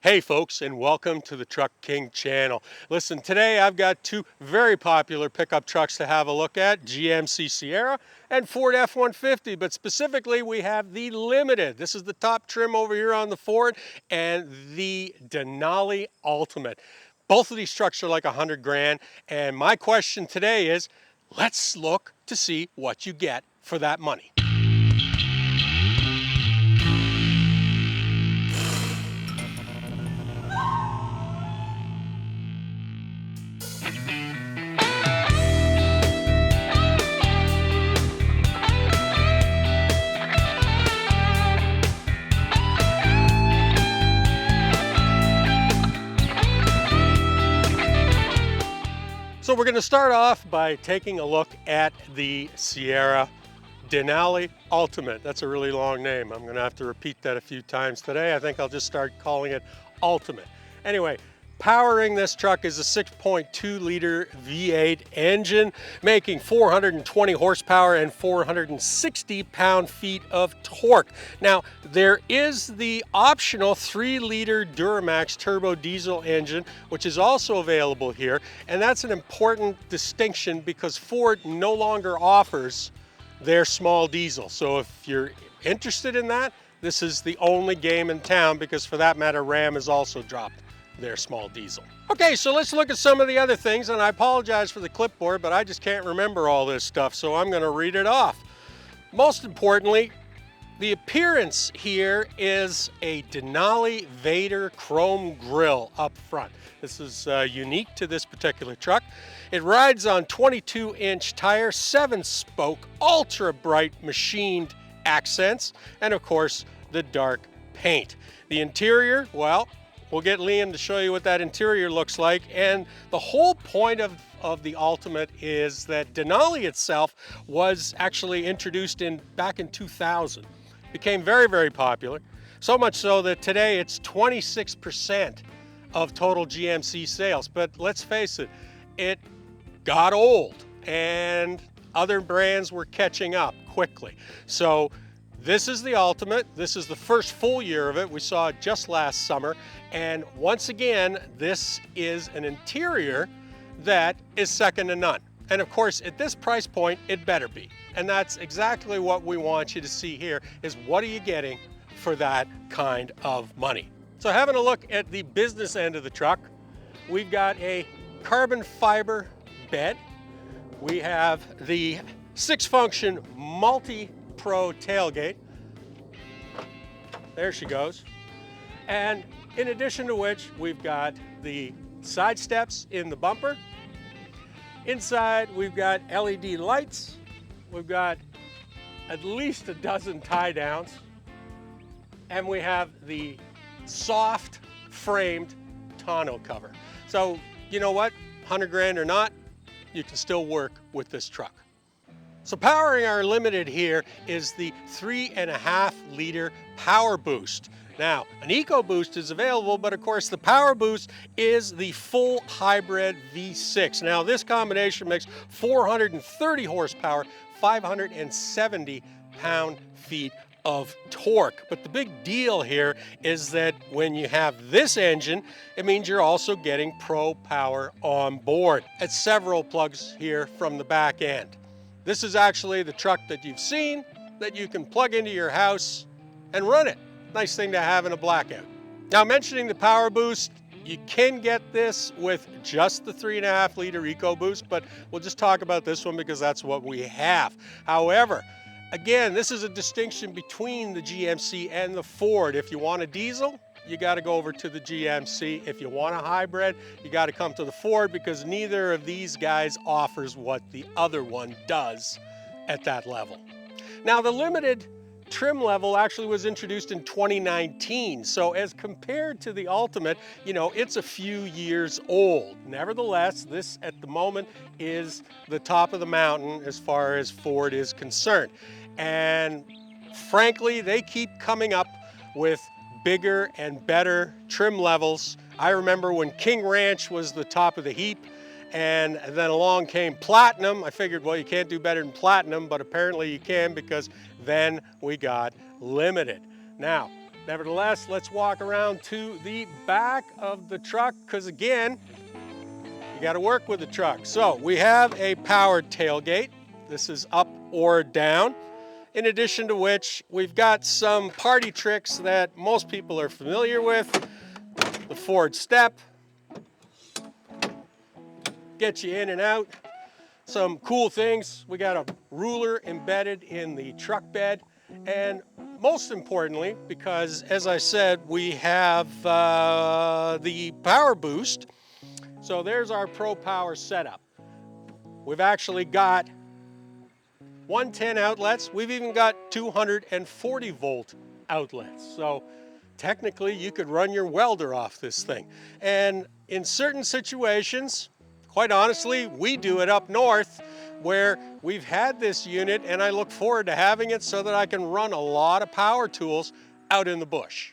Hey folks, and welcome to the Truck King channel. Listen, today I've got two very popular pickup trucks to have a look at, GMC Sierra and Ford F-150, but specifically we have the Limited. This is the top trim over here on the Ford, and the Denali Ultimate. Both of these trucks are like 100 grand, and my question today is, let's look to see what you get for that money. So we're going to start off by taking a look at the Sierra Denali Ultimate. That's a really long name. I'm going to have to repeat that a few times today. I think I'll just start calling it Ultimate. Anyway, powering this truck is a 6.2 liter V8 engine, making 420 horsepower and 460 pound-feet of torque. Now, there is the optional 3 liter Duramax turbo diesel engine, which is also available here. And that's an important distinction because Ford no longer offers their small diesel. So if you're interested in that, this is the only game in town, because for that matter, Ram has also dropped their small diesel. Okay, so let's look at some of the other things, and I apologize for the clipboard, but I just can't remember all this stuff, so I'm going to read it off. Most importantly, the appearance here is a Denali Vader chrome grille up front. This is unique to this particular truck. It rides on 22-inch tires, 7-spoke, ultra bright machined accents, and of course, the dark paint. The interior, well, we'll get Liam to show you what that interior looks like. And the whole point of the Ultimate is that Denali itself was actually introduced back in 2000. Became very, very popular. So much so that today it's 26% of total GMC sales. But let's face it, it got old and other brands were catching up quickly. So this is the Ultimate. This is the first full year of it. We saw it just last summer. And once again, this is an interior that is second to none. And of course, at this price point, it better be. And that's exactly what we want you to see here, is what are you getting for that kind of money? So having a look at the business end of the truck, we've got a carbon fiber bed. We have the 6-function multi-pro tailgate. There she goes. And in addition to which, we've got the side steps in the bumper. Inside, we've got LED lights. We've got at least a dozen tie downs. And we have the soft framed tonneau cover. So, you know what? 100 grand or not, you can still work with this truck. So powering our Limited here is the 3.5 liter Power Boost. Now, an EcoBoost is available, but of course the Power Boost is the full hybrid V6. Now, this combination makes 430 horsepower, 570 pound-feet of torque. But the big deal here is that when you have this engine, it means you're also getting Pro Power on board at several plugs here from the back end. This is actually the truck that you've seen that you can plug into your house and run it. Nice thing to have in a blackout. Now, mentioning the Power Boost, you can get this with just the 3.5 liter EcoBoost, but we'll just talk about this one because that's what we have. However, again, this is a distinction between the GMC and the Ford. If you want a diesel, you got to go over to the GMC. If you want a hybrid, you got to come to the Ford, because neither of these guys offers what the other one does at that level. Now, the Limited trim level actually was introduced in 2019. So as compared to the Ultimate, you know, it's a few years old. Nevertheless, this at the moment is the top of the mountain as far as Ford is concerned. And frankly, they keep coming up with bigger and better trim levels. I remember when King Ranch was the top of the heap, and then along came Platinum. I figured, well, you can't do better than Platinum, but apparently you can, because then we got Limited. Now, Nevertheless, let's walk around to the back of the truck because, again, you got to work with the truck. So we have a powered tailgate. This is up or down. In addition to which, we've got some party tricks that most people are familiar with. The forward step, get you in and out. Some cool things. We got a ruler embedded in the truck bed. And most importantly, because as I said, we have the power boost. So there's our Pro Power setup. We've actually got 110 outlets. We've even got 240 volt outlets. So technically you could run your welder off this thing. And in certain situations, quite honestly, we do it up north where we've had this unit, and I look forward to having it so that I can run a lot of power tools out in the bush.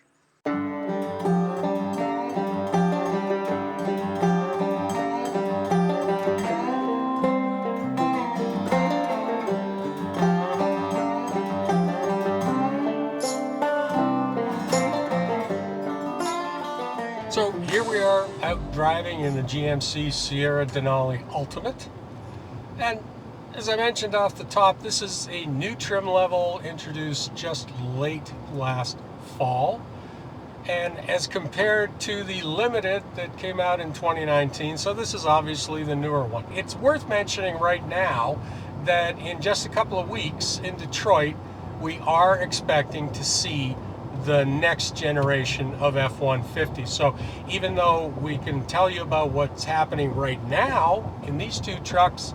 So here we are out driving in the GMC Sierra Denali Ultimate. And as I mentioned off the top, this is a new trim level introduced just late last fall. And as compared to the Limited that came out in 2019, so this is obviously the newer one. It's worth mentioning right now that in just a couple of weeks in Detroit, we are expecting to see the next generation of F-150. So even though we can tell you about what's happening right now in these two trucks,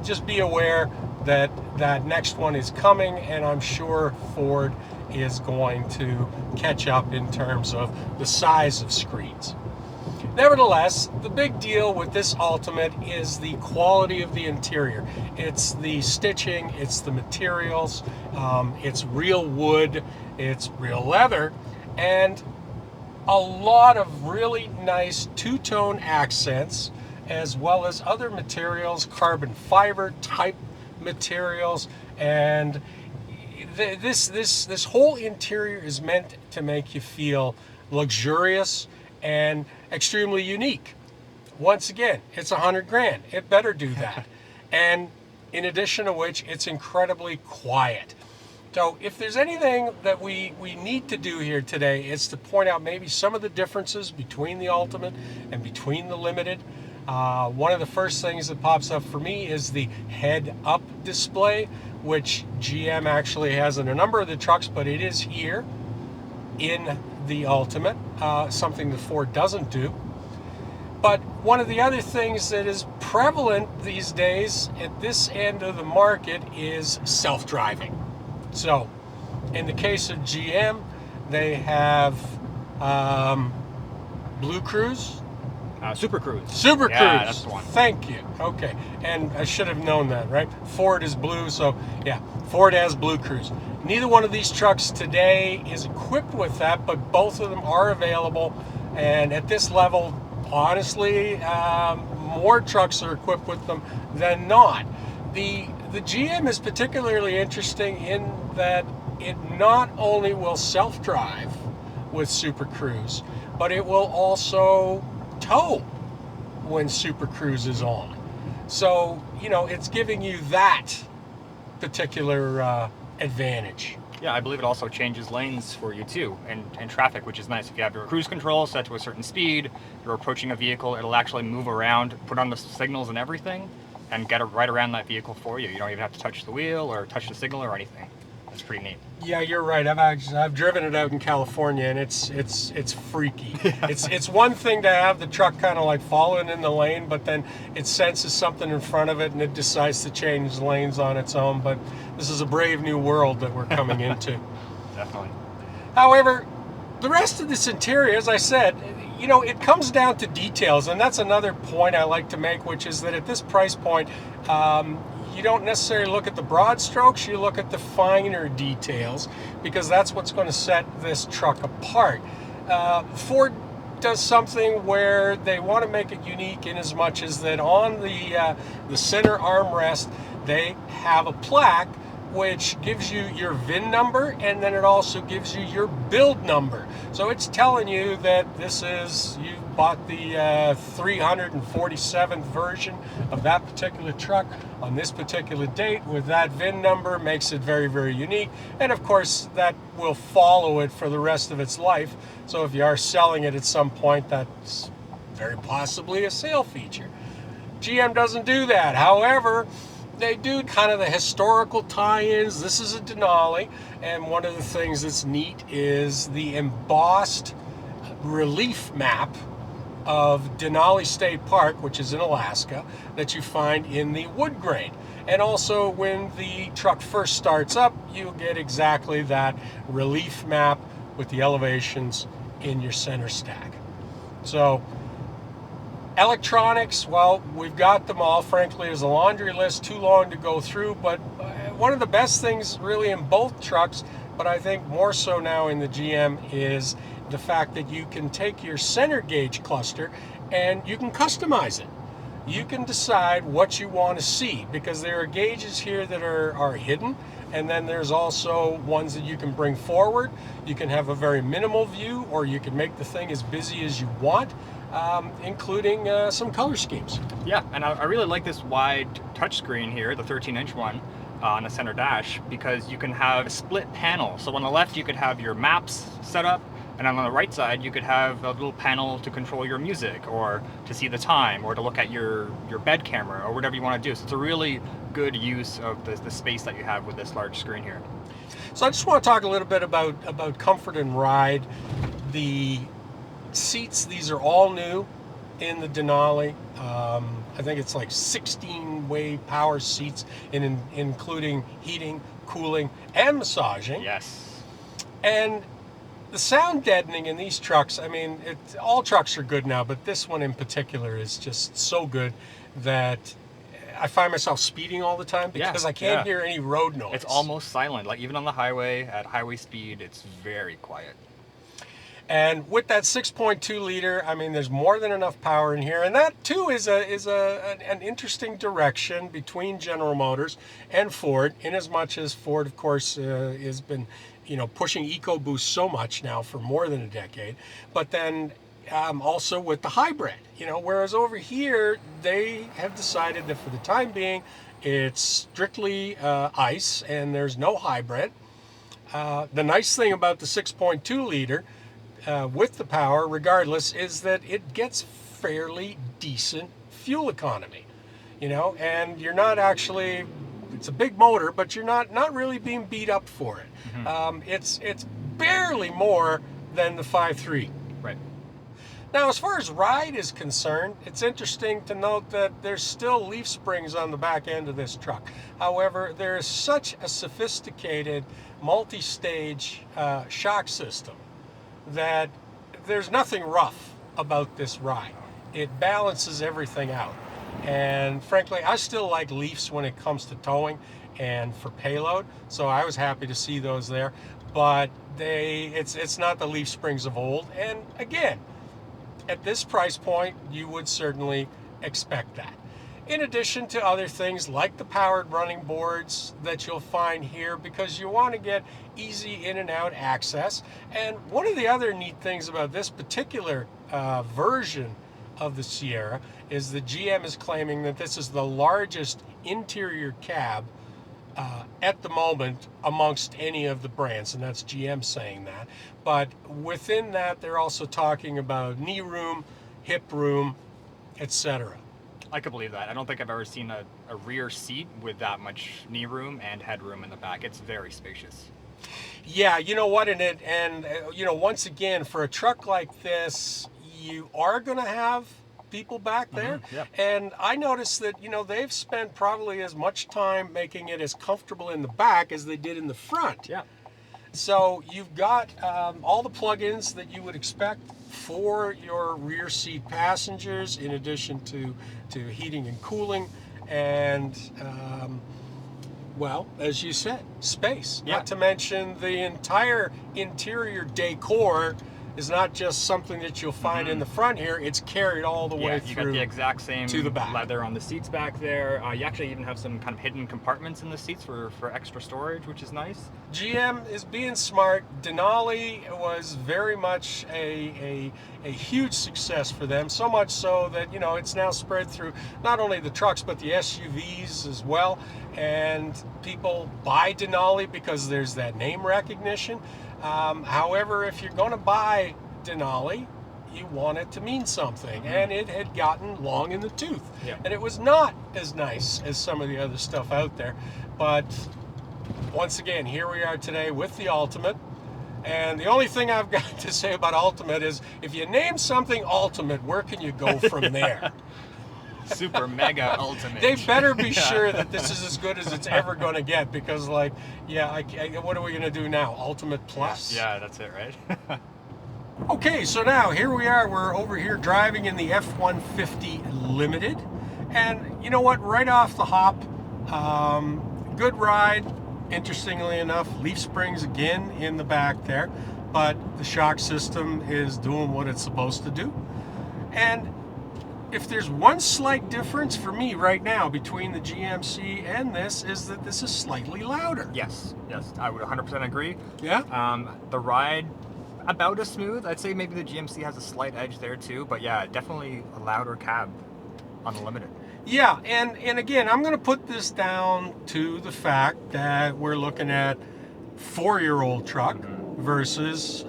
just be aware that that next one is coming, and I'm sure Ford is going to catch up in terms of the size of screens. Nevertheless, the big deal with this Ultimate is the quality of the interior. It's the stitching, it's the materials, it's real wood, it's real leather, and a lot of really nice two-tone accents, as well as other materials, carbon fiber type materials, and this whole interior is meant to make you feel luxurious and extremely unique. Once again, it's $100 grand. It better do that. And in addition to which, it's incredibly quiet. So if there's anything that we need to do here today, it's to point out maybe some of the differences between the Ultimate and between the Limited. One of the first things that pops up for me is the head-up display, which GM actually has in a number of the trucks, but it is here in the Ultimate, something that Ford doesn't do. But one of the other things that is prevalent these days at this end of the market is self-driving. So in the case of GM, they have Blue Cruise. Super Cruise. Super Cruise. Yeah, that's the one. Thank you. Okay. And I should have known that, right? Ford is blue, so yeah, Ford has Blue Cruise. Neither one of these trucks today is equipped with that, but both of them are available. And at this level, honestly, more trucks are equipped with them than not. The GM is particularly interesting in that it not only will self-drive with Super Cruise, but it will also tow when Super Cruise is on. So, you know, it's giving you that particular advantage. Yeah, I believe it also changes lanes for you too, and traffic, which is nice. If you have your cruise control set to a certain speed, you're approaching a vehicle, it'll actually move around, put on the signals and everything, and get it right around that vehicle for you. You don't even have to touch the wheel or touch the signal or anything. It's pretty neat. Yeah, you're right. I've driven it out in California, and it's freaky. It's one thing to have the truck kind of like following in the lane, but then it senses something in front of it and it decides to change lanes on its own. But this is a brave new world that we're coming into. Definitely. However, the rest of this interior, as I said, you know, it comes down to details, and that's another point I like to make, which is that at this price point, you don't necessarily look at the broad strokes, you look at the finer details, because that's what's going to set this truck apart. Ford does something where they want to make it unique in as much as that on the center armrest, they have a plaque which gives you your VIN number, and then it also gives you your build number. So it's telling you that you bought the 347th version of that particular truck on this particular date with that VIN number. Makes it very, very unique. And of course, that will follow it for the rest of its life. So if you are selling it at some point, that's very possibly a sale feature. GM doesn't do that. However, they do kind of the historical tie-ins. This is a Denali, and one of the things that's neat is the embossed relief map of Denali State Park, which is in Alaska, that you find in the wood grain. And also when the truck first starts up, you'll get exactly that relief map with the elevations in your center stack. So electronics, well, we've got them all. Frankly, there's a laundry list too long to go through, but one of the best things really in both trucks, but I think more so now in the GM, is the fact that you can take your center gauge cluster and you can customize it. You can decide what you want to see, because there are gauges here that are hidden, and then there's also ones that you can bring forward. You can have a very minimal view, or you can make the thing as busy as you want, including some color schemes. Yeah, and I really like this wide touchscreen here, the 13-inch one, on the center dash, because you can have a split panel. So on the left, you could have your maps set up, and on the right side, you could have a little panel to control your music, or to see the time, or to look at your bed camera, or whatever you want to do. So it's a really good use of the space that you have with this large screen here. So I just want to talk a little bit about comfort and ride. The seats, these are all new in the Denali. I think it's like 16-way power seats, including heating, cooling, and massaging. Yes. And the sound deadening in these trucks, I mean, all trucks are good now, but this one in particular is just so good that I find myself speeding all the time because I can't hear any road noise. It's almost silent. Like even on the highway, at highway speed, it's very quiet. And with that 6.2 liter, I mean, there's more than enough power in here. And that too is an interesting direction between General Motors and Ford, in as much as Ford, of course, has been, pushing EcoBoost so much now for more than a decade. But then also with the hybrid, whereas over here, they have decided that for the time being, it's strictly ICE and there's no hybrid. The nice thing about the 6.2 liter with the power, regardless, is that it gets fairly decent fuel economy, and you're not actually, it's a big motor, but you're not really being beat up for it. Mm-hmm. It's barely more than the 5.3. Right. Now, as far as ride is concerned, it's interesting to note that there's still leaf springs on the back end of this truck. However, there is such a sophisticated multi-stage shock system that there's nothing rough about this ride. It balances everything out. And frankly, I still like leafs when it comes to towing and for payload, so I was happy to see those there. But it's not the leaf springs of old. And again, at this price point, you would certainly expect that. In addition to other things like the powered running boards that you'll find here, because you want to get easy in and out access. And one of the other neat things about this particular version of the Sierra is the GM is claiming that this is the largest interior cab at the moment amongst any of the brands, and that's GM saying that. But within that, they're also talking about knee room, hip room, etc. I could believe that. I don't think I've ever seen a rear seat with that much knee room and headroom in the back. It's very spacious. Yeah, you know what, and once again, for a truck like this, you are going to have people back there. Mm-hmm, yeah. And I noticed that, they've spent probably as much time making it as comfortable in the back as they did in the front. Yeah. So you've got all the plugins that you would expect for your rear seat passengers, in addition to heating and cooling, and well, as you said, space. Yeah. Not to mention the entire interior decor is not just something that you'll find in the front here. It's carried all the way you through got the exact same to the back. leather on the seats back there. You actually even have some kind of hidden compartments in the seats for extra storage, which is nice. GM is being smart. Denali was very much a huge success for them, so much so that, you know, it's now spread through not only the trucks but the SUVs as well, and people buy Denali because there's that name recognition. However, if you're going to buy Denali, you want it to mean something, and it had gotten long in the tooth, and it was not as nice as some of the other stuff out there. But once again, here we are today with the Ultimate, and the only thing I've got to say about Ultimate is, if you name something Ultimate, where can you go from there? Super mega ultimate. They better be sure that this is as good as it's ever going to get, because, like, what are we going to do now? Ultimate Plus? Yeah, that's it, right? Okay, so now here we are. We're over here driving in the F-150 Limited, and you know what? Right off the hop, good ride. Interestingly enough, leaf springs again in the back there, but the shock system is doing what it's supposed to do. And if there's one slight difference for me right now between the GMC and this, is that this is slightly louder. Yes, I would 100% agree. Yeah? The ride, about as smooth. I'd say maybe the GMC has a slight edge there too, but yeah, definitely a louder cab on the Limited. Yeah, and again, I'm going to put this down to the fact that we're looking at 4-year-old truck versus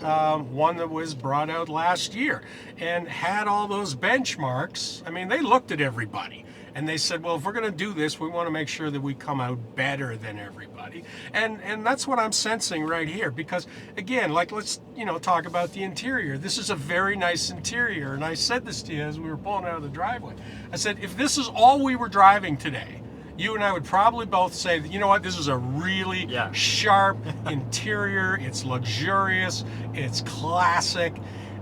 one that was brought out last year and had all those benchmarks. I mean, they looked at everybody and they said, well, if we're going to do this, we want to make sure that we come out better than everybody. And that's what I'm sensing right here, because again, like, let's, you know, talk about the interior. This is a very nice interior, and I said this to you as we were pulling out of the driveway. I said, if this is all we were driving today, you and I would probably both say that, you know what, this is a really sharp interior. It's luxurious. It's classic.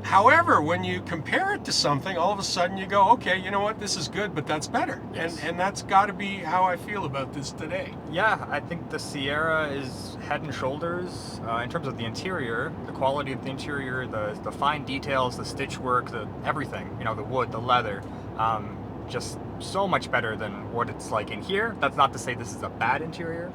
However, when you compare it to something, all of a sudden you go, okay, you know what, this is good, but that's better. Yes. And that's got to be how I feel about this today. Yeah, I think the Sierra is head and shoulders in terms of the interior, the quality of the interior, the fine details, the stitch work, the everything, you know, the wood, the leather. Just so much better than what it's like in here. That's not to say this is a bad interior.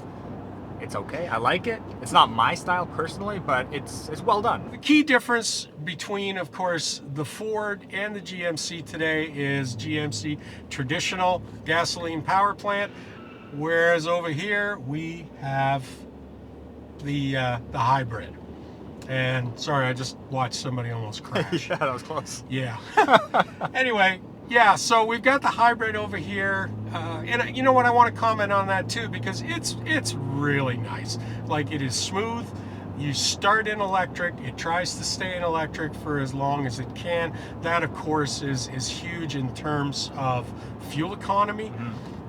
It's okay. I like it. It's not my style personally, but it's well done. The key difference between, of course, the Ford and the GMC today is GMC traditional gasoline power plant, whereas over here we have the hybrid. And sorry, I just watched somebody almost crash. Yeah, that was close. Yeah. Anyway, yeah, so we've got the hybrid over here, and you know what, I want to comment on that too, because it's really nice. Like, it is smooth. You start in electric, it tries to stay in electric for as long as it can. That, of course, is huge in terms of fuel economy.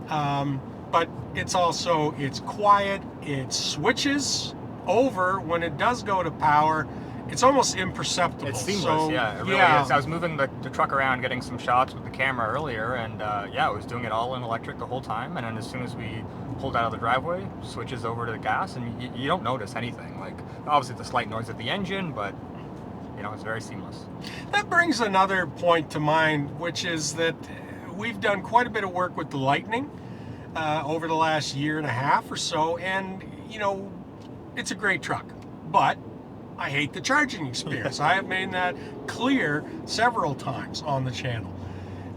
But it's also, it's quiet, it switches over when it does go to power. It's almost imperceptible. It's seamless, so, yeah, it really is. I was moving the truck around, getting some shots with the camera earlier, and yeah, it was doing it all in electric the whole time, and then as soon as we pulled out of the driveway, switches over to the gas, and you don't notice anything. Like, obviously the slight noise of the engine, but, you know, it's very seamless. That brings another point to mind, which is that we've done quite a bit of work with the Lightning over the last year and a half or so, and, you know, it's a great truck, but I hate the charging experience. I have made that clear several times on the channel.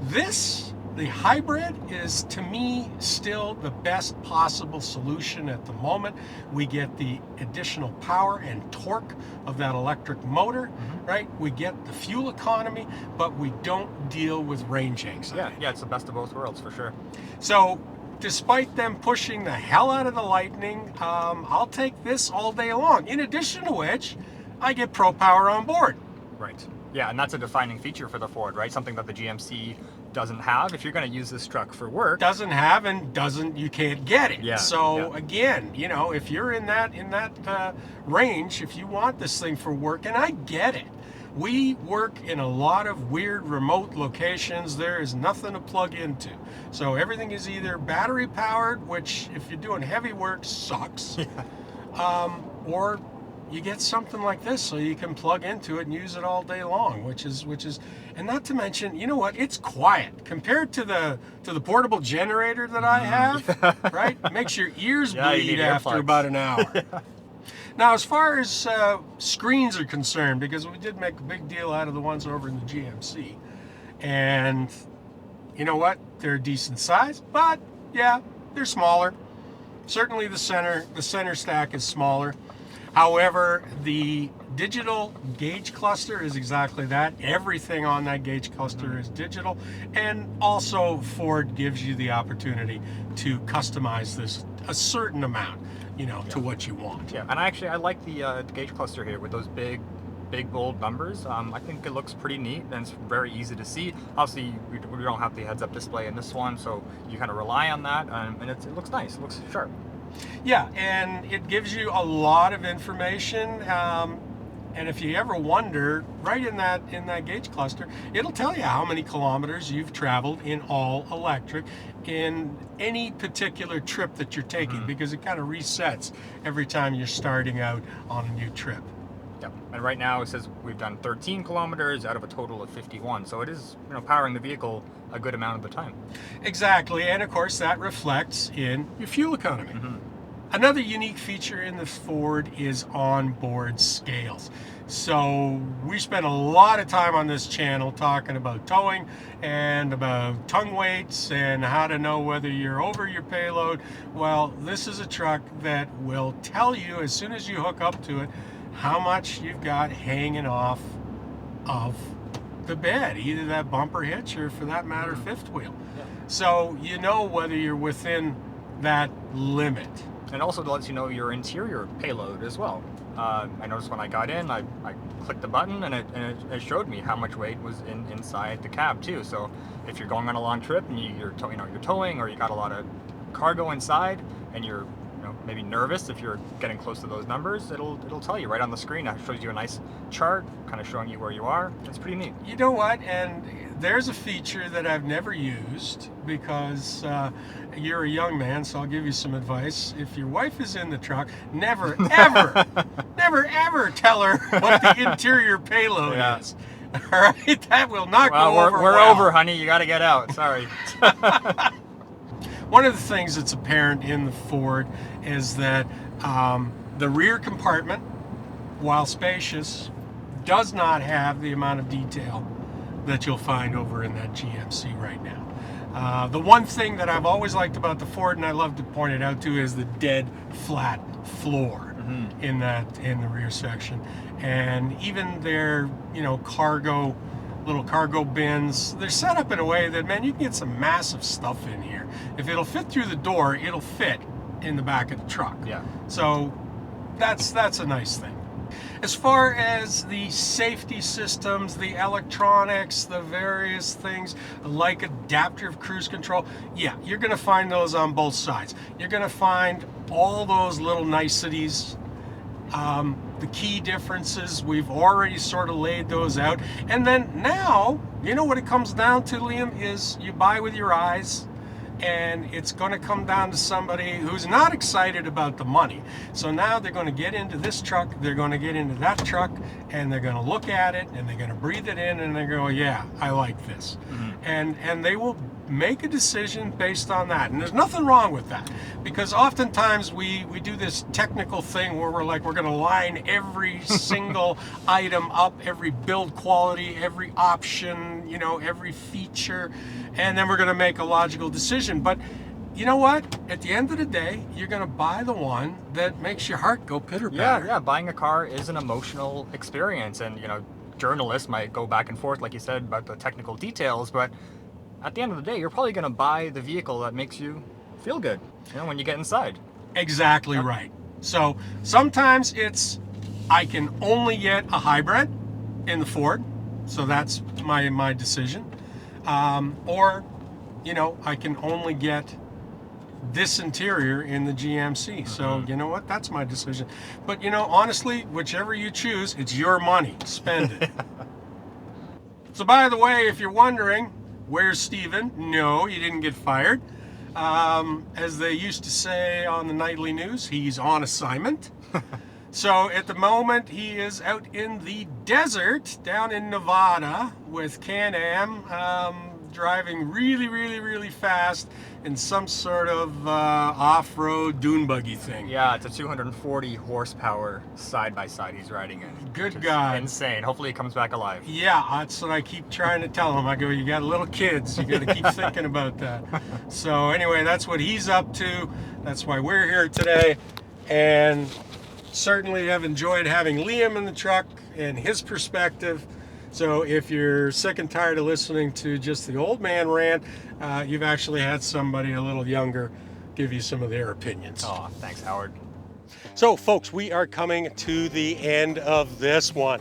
The hybrid is, to me, still the best possible solution at the moment. We get the additional power and torque of that electric motor, right? We get the fuel economy, but we don't deal with range anxiety. Yeah, it's the best of both worlds for sure. So, despite them pushing the hell out of the Lightning, I'll take this all day long. In addition to which, I get Pro Power on board. Right. Yeah, and that's a defining feature for the Ford, right? Something that the GMC doesn't have. If you're going to use this truck for work, doesn't have and doesn't, you can't get it. Yeah. So again, you know, if you're in that range, if you want this thing for work, and I get it. We work in a lot of weird remote locations. There is nothing to plug into. So everything is either battery powered, which if you're doing heavy work sucks, or you get something like this so you can plug into it and use it all day long, which is, and not to mention, you know what, it's quiet compared to the portable generator that I have, right? It makes your ears bleed after about an hour. Now, as far as screens are concerned, because we did make a big deal out of the ones over in the GMC, and you know what, they're a decent size, but yeah, they're smaller. Certainly the center stack is smaller. However, the digital gauge cluster is exactly that. Everything on that gauge cluster is digital, and also Ford gives you the opportunity to customize this a certain amount, you know, to what you want. Yeah, and I like the gauge cluster here with those big bold numbers. I think it looks pretty neat, and it's very easy to see. Obviously, we don't have the heads-up display in this one, so you kind of rely on that, and it looks nice. It looks sharp. Yeah, and it gives you a lot of information. And if you ever wonder, right in that gauge cluster, it'll tell you how many kilometers you've traveled in all electric in any particular trip that you're taking, because it kind of resets every time you're starting out on a new trip. Yep. And right now it says we've done 13 kilometers out of a total of 51. So it is, you know, powering the vehicle a good amount of the time. Exactly, and of course that reflects in your fuel economy. Another unique feature in the Ford is onboard scales. So we spent a lot of time on this channel talking about towing and about tongue weights and how to know whether you're over your payload. Well, this is a truck that will tell you as soon as you hook up to it how much you've got hanging off of the bed, either that bumper hitch or, for that matter, fifth wheel. Yeah. So you know whether you're within that limit. And also it lets you know your interior payload as well. I noticed when I got in, I clicked the button and it showed me how much weight was inside the cab too. So if you're going on a long trip and you're towing, or you got a lot of cargo inside, and you're maybe nervous if you're getting close to those numbers, it'll tell you right on the screen. It shows you a nice chart, kind of showing you where you are. It's pretty neat. You know what? And there's a feature that I've never used, because you're a young man, so I'll give you some advice. If your wife is in the truck, never, ever, never, ever tell her what the interior payload is. All right? That will not go over We're well. over, honey. You got to get out. Sorry. One of the things that's apparent in the Ford is that the rear compartment, while spacious, does not have the amount of detail that you'll find over in that GMC right now. The one thing that I've always liked about the Ford, and I love to point it out too, is the dead flat floor in the rear section. And even their little cargo bins, they're set up in a way that, man, you can get some massive stuff in here. If it'll fit through the door, it'll fit in the back of the truck. Yeah. So that's a nice thing. As far as the safety systems, the electronics, the various things like adaptive cruise control, yeah, you're going to find those on both sides. You're going to find all those little niceties. The key differences, we've already sort of laid those out. And then now, you know what it comes down to, Liam, is you buy with your eyes, and it's going to come down to somebody who's not excited about the money. So now they're going to get into this truck, they're going to get into that truck, and they're going to look at it, and they're going to breathe it in, and they go, yeah, I like this. And they will make a decision based on that. And there's nothing wrong with that, because oftentimes we do this technical thing where we're going to line every single item up, every build quality, every option, every feature, and then we're going to make a logical decision. But you know what? At the end of the day, you're going to buy the one that makes your heart go pitter-patter. Yeah, buying a car is an emotional experience, and journalists might go back and forth, like you said, about the technical details, but at the end of the day, you're probably going to buy the vehicle that makes you feel good, when you get inside. Exactly right. So sometimes it's, I can only get a hybrid in the Ford, so that's my decision. Or, I can only get this interior in the GMC. So, you know what? That's my decision. But, honestly, whichever you choose, it's your money. Spend it. So, by the way, if you're wondering, where's Steven? No, he didn't get fired. As they used to say on the nightly news, he's on assignment. So at the moment, he is out in the desert down in Nevada with Can-Am, driving really fast in some sort of off-road dune buggy thing. Yeah, it's a 240 horsepower side-by-side he's riding in. Good God. Insane. Hopefully he comes back alive. Yeah, that's what I keep trying to tell him. I go, you got little kids, you got to keep thinking about that. So anyway, that's what he's up to. That's why we're here today. And certainly have enjoyed having Liam in the truck and his perspective. So if you're sick and tired of listening to just the old man rant, you've actually had somebody a little younger give you some of their opinions. Oh, thanks, Howard. So folks, we are coming to the end of this one.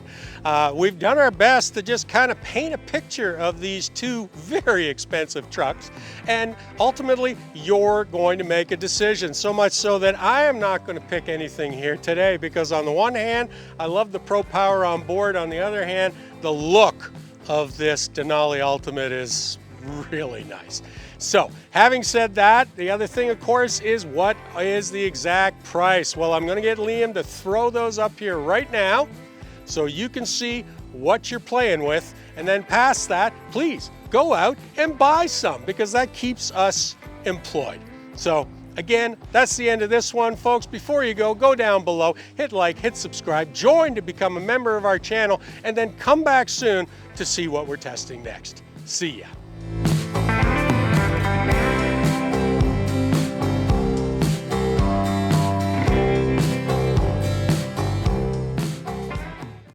We've done our best to just kind of paint a picture of these two very expensive trucks, and ultimately you're going to make a decision, so much so that I am not going to pick anything here today, because on the one hand, I love the Pro Power on board. On the other hand, the look of this Denali Ultimate is really nice. So, having said that, the other thing, of course, is what is the exact price? Well, I'm going to get Liam to throw those up here right now so you can see what you're playing with, and then past that, please go out and buy some, because that keeps us employed. So, again, that's the end of this one, folks. Before you go down below, hit like, hit subscribe, join to become a member of our channel, and then come back soon to see what we're testing next. See ya.